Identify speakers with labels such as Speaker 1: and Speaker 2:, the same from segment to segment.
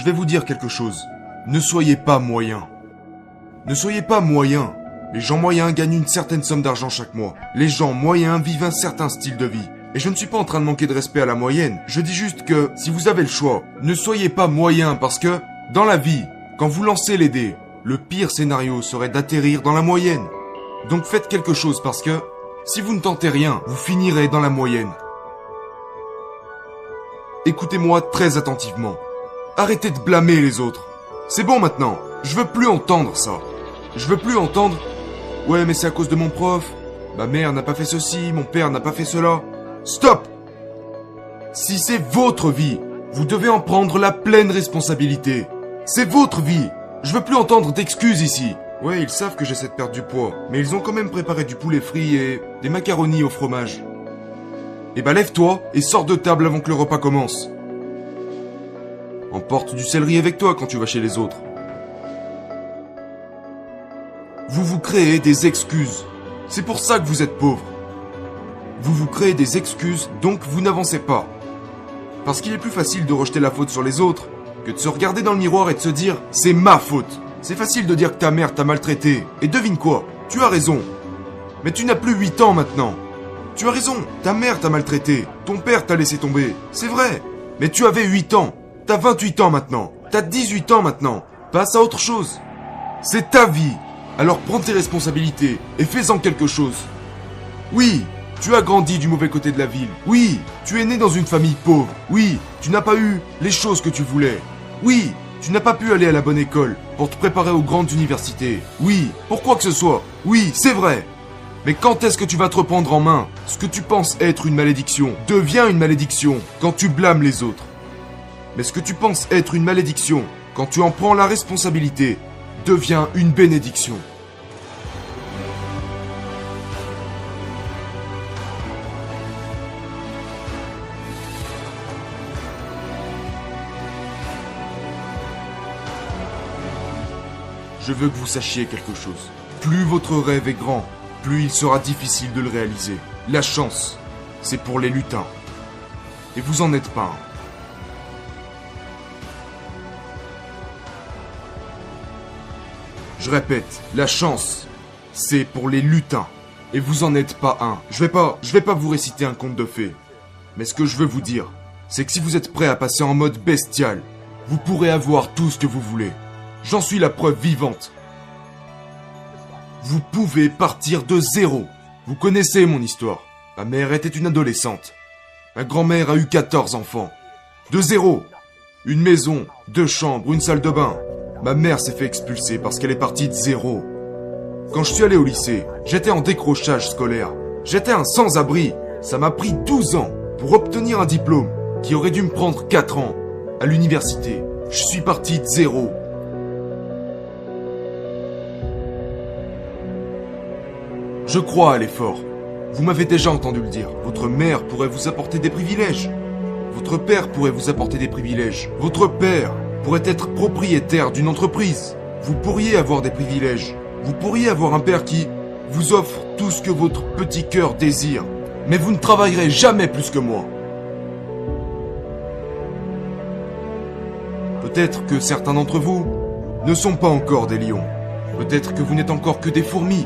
Speaker 1: vais vous dire quelque chose. Ne soyez pas moyen. Ne soyez pas moyen. Les gens moyens gagnent une certaine somme d'argent chaque mois. Les gens moyens vivent un certain style de vie. Et je ne suis pas en train de manquer de respect à la moyenne. Je dis juste que, si vous avez le choix, ne soyez pas moyen parce que, dans la vie, quand vous lancez les dés, le pire scénario serait d'atterrir dans la moyenne. Donc faites quelque chose parce que, si vous ne tentez rien, vous finirez dans la moyenne. Écoutez-moi très attentivement. Arrêtez de blâmer les autres. C'est bon maintenant. Je veux plus entendre ça. Je veux plus entendre « Ouais, mais c'est à cause de mon prof. Ma mère n'a pas fait ceci, mon père n'a pas fait cela. » Stop! Si c'est votre vie, vous devez en prendre la pleine responsabilité. C'est votre vie. Je veux plus entendre d'excuses ici. Ouais, ils savent que j'essaie de perdre du poids, mais ils ont quand même préparé du poulet frit et des macaronis au fromage. Eh ben lève-toi et sors de table avant que le repas commence. Emporte du céleri avec toi quand tu vas chez les autres. Vous vous créez des excuses. C'est pour ça que vous êtes pauvre. Vous vous créez des excuses, donc vous n'avancez pas. Parce qu'il est plus facile de rejeter la faute sur les autres que de se regarder dans le miroir et de se dire « c'est ma faute ». C'est facile de dire que ta mère t'a maltraité. Et devine quoi? Tu as raison. Mais tu n'as plus 8 ans maintenant. Tu as raison, ta mère t'a maltraité. Ton père t'a laissé tomber. C'est vrai. Mais tu avais 8 ans. T'as 28 ans maintenant. T'as 18 ans maintenant. Passe à autre chose. C'est ta vie. Alors prends tes responsabilités et fais-en quelque chose. Oui, tu as grandi du mauvais côté de la ville. Oui, tu es né dans une famille pauvre. Oui, tu n'as pas eu les choses que tu voulais. Oui, tu n'as pas pu aller à la bonne école pour te préparer aux grandes universités. Oui, pour quoi que ce soit. Oui, c'est vrai. Mais quand est-ce que tu vas te reprendre en main? Ce que tu penses être une malédiction devient une malédiction quand tu blâmes les autres. Mais ce que tu penses être une malédiction quand tu en prends la responsabilité devient une bénédiction. Je veux que vous sachiez quelque chose. Plus votre rêve est grand, plus il sera difficile de le réaliser. La chance, c'est pour les lutins. Et vous en êtes pas un. Je répète, la chance, c'est pour les lutins. Et vous en êtes pas un. Je vais pas vous réciter un conte de fées. Mais ce que je veux vous dire, c'est que si vous êtes prêt à passer en mode bestial, vous pourrez avoir tout ce que vous voulez. J'en suis la preuve vivante. Vous pouvez partir de zéro. Vous connaissez mon histoire. Ma mère était une adolescente. Ma grand-mère a eu 14 enfants. De zéro. Une maison, 2 chambres, une salle de bain. Ma mère s'est fait expulser parce qu'elle est partie de zéro. Quand je suis allé au lycée, j'étais en décrochage scolaire. J'étais un sans-abri. Ça m'a pris 12 ans pour obtenir un diplôme qui aurait dû me prendre 4 ans. À l'université, je suis parti de zéro. Je crois à l'effort. Vous m'avez déjà entendu le dire. Votre mère pourrait vous apporter des privilèges. Votre père pourrait vous apporter des privilèges. Votre père pourrait être propriétaire d'une entreprise. Vous pourriez avoir des privilèges. Vous pourriez avoir un père qui vous offre tout ce que votre petit cœur désire. Mais vous ne travaillerez jamais plus que moi. Peut-être que certains d'entre vous ne sont pas encore des lions. Peut-être que vous n'êtes encore que des fourmis.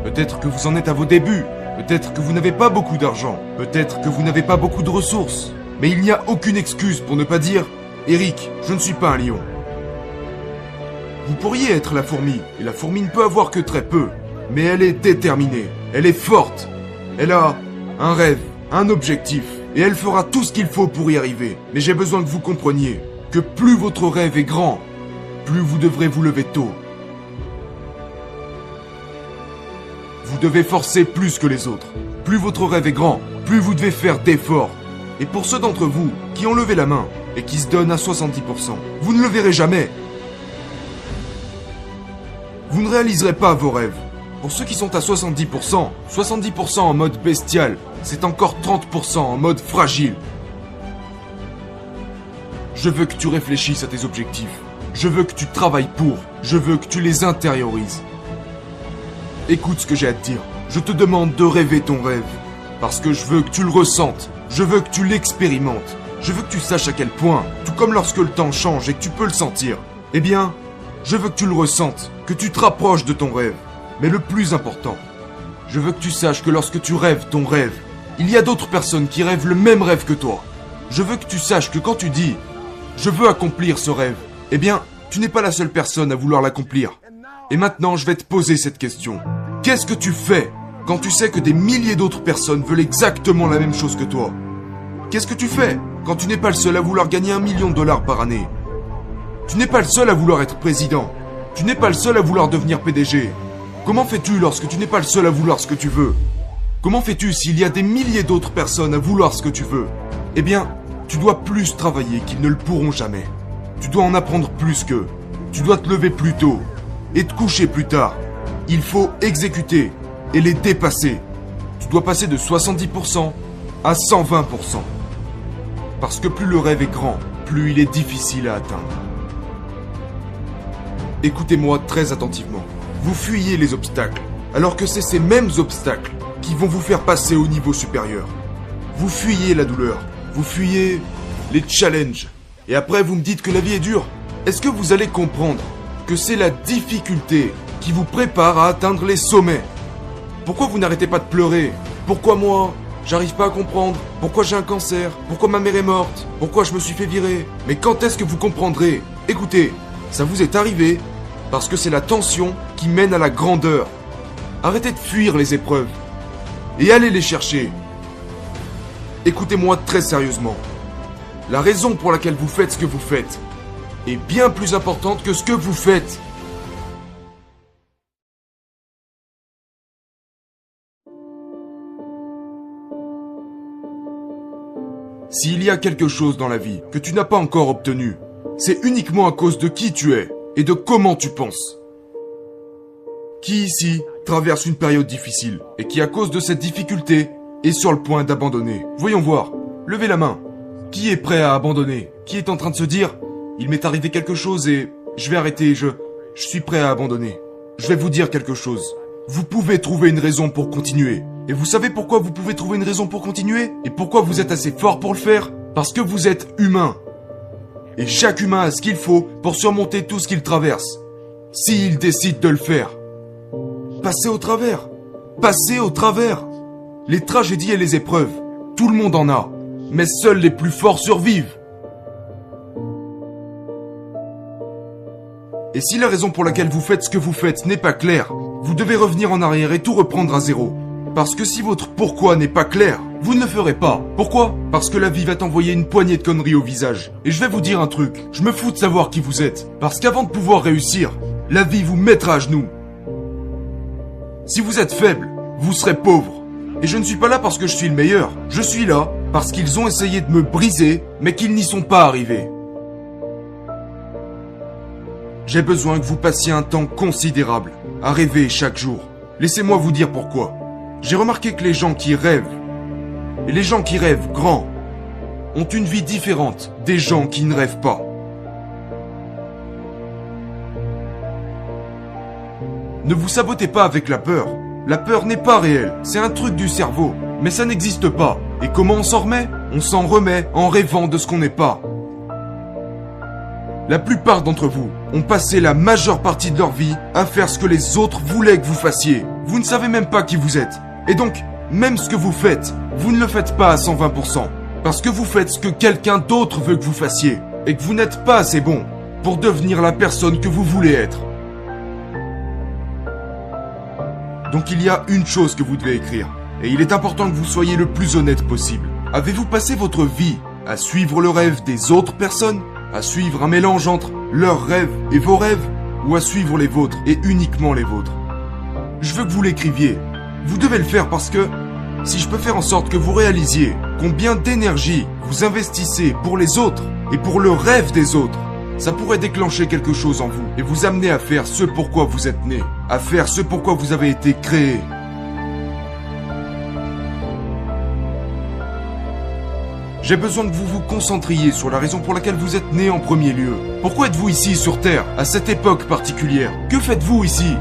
Speaker 1: Peut-être que vous en êtes à vos débuts. Peut-être que vous n'avez pas beaucoup d'argent. Peut-être que vous n'avez pas beaucoup de ressources. Mais il n'y a aucune excuse pour ne pas dire « Eric, je ne suis pas un lion ». Vous pourriez être la fourmi, et la fourmi ne peut avoir que très peu. Mais elle est déterminée, elle est forte. Elle a un rêve, un objectif, et elle fera tout ce qu'il faut pour y arriver. Mais j'ai besoin que vous compreniez que plus votre rêve est grand, plus vous devrez vous lever tôt. Vous devez forcer plus que les autres. Plus votre rêve est grand, plus vous devez faire d'efforts. Et pour ceux d'entre vous qui ont levé la main et qui se donnent à 70%, vous ne le verrez jamais. Vous ne réaliserez pas vos rêves. Pour ceux qui sont à 70%, 70% en mode bestial, c'est encore 30% en mode fragile. Je veux que tu réfléchisses à tes objectifs. Je veux que tu travailles pour. Je veux que tu les intériorises. Écoute ce que j'ai à te dire. Je te demande de rêver ton rêve. Parce que je veux que tu le ressentes. Je veux que tu l'expérimentes. Je veux que tu saches à quel point, tout comme lorsque le temps change et que tu peux le sentir, eh bien, je veux que tu le ressentes, que tu te rapproches de ton rêve. Mais le plus important, je veux que tu saches que lorsque tu rêves ton rêve, il y a d'autres personnes qui rêvent le même rêve que toi. Je veux que tu saches que quand tu dis « je veux accomplir ce rêve », eh bien, tu n'es pas la seule personne à vouloir l'accomplir. Et maintenant, je vais te poser cette question. Qu'est-ce que tu fais quand tu sais que des milliers d'autres personnes veulent exactement la même chose que toi? Qu'est-ce que tu fais quand tu n'es pas le seul à vouloir gagner $1 million par année? Tu n'es pas le seul à vouloir être président. Tu n'es pas le seul à vouloir devenir PDG. Comment fais-tu lorsque tu n'es pas le seul à vouloir ce que tu veux? Comment fais-tu s'il y a des milliers d'autres personnes à vouloir ce que tu veux? Eh bien, tu dois plus travailler qu'ils ne le pourront jamais. Tu dois en apprendre plus qu'eux. Tu dois te lever plus tôt et te coucher plus tard. Il faut exécuter et les dépasser. Tu dois passer de 70% à 120%. Parce que plus le rêve est grand, plus il est difficile à atteindre. Écoutez-moi très attentivement. Vous fuyez les obstacles, alors que c'est ces mêmes obstacles qui vont vous faire passer au niveau supérieur. Vous fuyez la douleur, vous fuyez les challenges. Et après vous me dites que la vie est dure. Est-ce que vous allez comprendre que c'est la difficulté qui vous prépare à atteindre les sommets? Pourquoi vous n'arrêtez pas de pleurer? Pourquoi moi? J'arrive pas à comprendre. Pourquoi j'ai un cancer? Pourquoi ma mère est morte? Pourquoi je me suis fait virer? Mais quand est-ce que vous comprendrez? Écoutez, ça vous est arrivé parce que c'est la tension qui mène à la grandeur. Arrêtez de fuir les épreuves et allez les chercher. Écoutez-moi très sérieusement. La raison pour laquelle vous faites ce que vous faites est bien plus importante que ce que vous faites. S'il y a quelque chose dans la vie que tu n'as pas encore obtenu, c'est uniquement à cause de qui tu es et de comment tu penses. Qui ici traverse une période difficile et qui, à cause de cette difficulté, est sur le point d'abandonner? Voyons voir. Levez la main. Qui est prêt à abandonner? Qui est en train de se dire « Il m'est arrivé quelque chose et je vais arrêter, je suis prêt à abandonner ». Je vais vous dire quelque chose. Vous pouvez trouver une raison pour continuer. Et vous savez pourquoi vous pouvez trouver une raison pour continuer? Et pourquoi vous êtes assez fort pour le faire? Parce que vous êtes humain. Et chaque humain a ce qu'il faut pour surmonter tout ce qu'il traverse. S'il décide de le faire. Passez au travers. Passez au travers. Les tragédies et les épreuves, tout le monde en a. Mais seuls les plus forts survivent. Et si la raison pour laquelle vous faites ce que vous faites n'est pas claire, vous devez revenir en arrière et tout reprendre à zéro. Parce que si votre pourquoi n'est pas clair, vous ne le ferez pas. Pourquoi? Parce que la vie va t'envoyer une poignée de conneries au visage. Et je vais vous dire un truc, je me fous de savoir qui vous êtes. Parce qu'avant de pouvoir réussir, la vie vous mettra à genoux. Si vous êtes faible, vous serez pauvre. Et je ne suis pas là parce que je suis le meilleur. Je suis là parce qu'ils ont essayé de me briser, mais qu'ils n'y sont pas arrivés. J'ai besoin que vous passiez un temps considérable à rêver chaque jour. Laissez-moi vous dire pourquoi. J'ai remarqué que les gens qui rêvent, et les gens qui rêvent grand, ont une vie différente des gens qui ne rêvent pas. Ne vous sabotez pas avec la peur. La peur n'est pas réelle, c'est un truc du cerveau, mais ça n'existe pas. Et comment on s'en remet? On s'en remet en rêvant de ce qu'on n'est pas. La plupart d'entre vous ont passé la majeure partie de leur vie à faire ce que les autres voulaient que vous fassiez. Vous ne savez même pas qui vous êtes. Et donc, même ce que vous faites, vous ne le faites pas à 120%. Parce que vous faites ce que quelqu'un d'autre veut que vous fassiez. Et que vous n'êtes pas assez bon pour devenir la personne que vous voulez être. Donc il y a une chose que vous devez écrire. Et il est important que vous soyez le plus honnête possible. Avez-vous passé votre vie à suivre le rêve des autres personnes? À suivre un mélange entre leurs rêves et vos rêves? Ou à suivre les vôtres et uniquement les vôtres? Je veux que vous l'écriviez. Vous devez le faire parce que si je peux faire en sorte que vous réalisiez combien d'énergie vous investissez pour les autres et pour le rêve des autres, ça pourrait déclencher quelque chose en vous et vous amener à faire ce pourquoi vous êtes né, à faire ce pourquoi vous avez été créé. J'ai besoin que vous vous concentriez sur la raison pour laquelle vous êtes né en premier lieu. Pourquoi êtes-vous ici sur Terre, à cette époque particulière? Que faites-vous ici?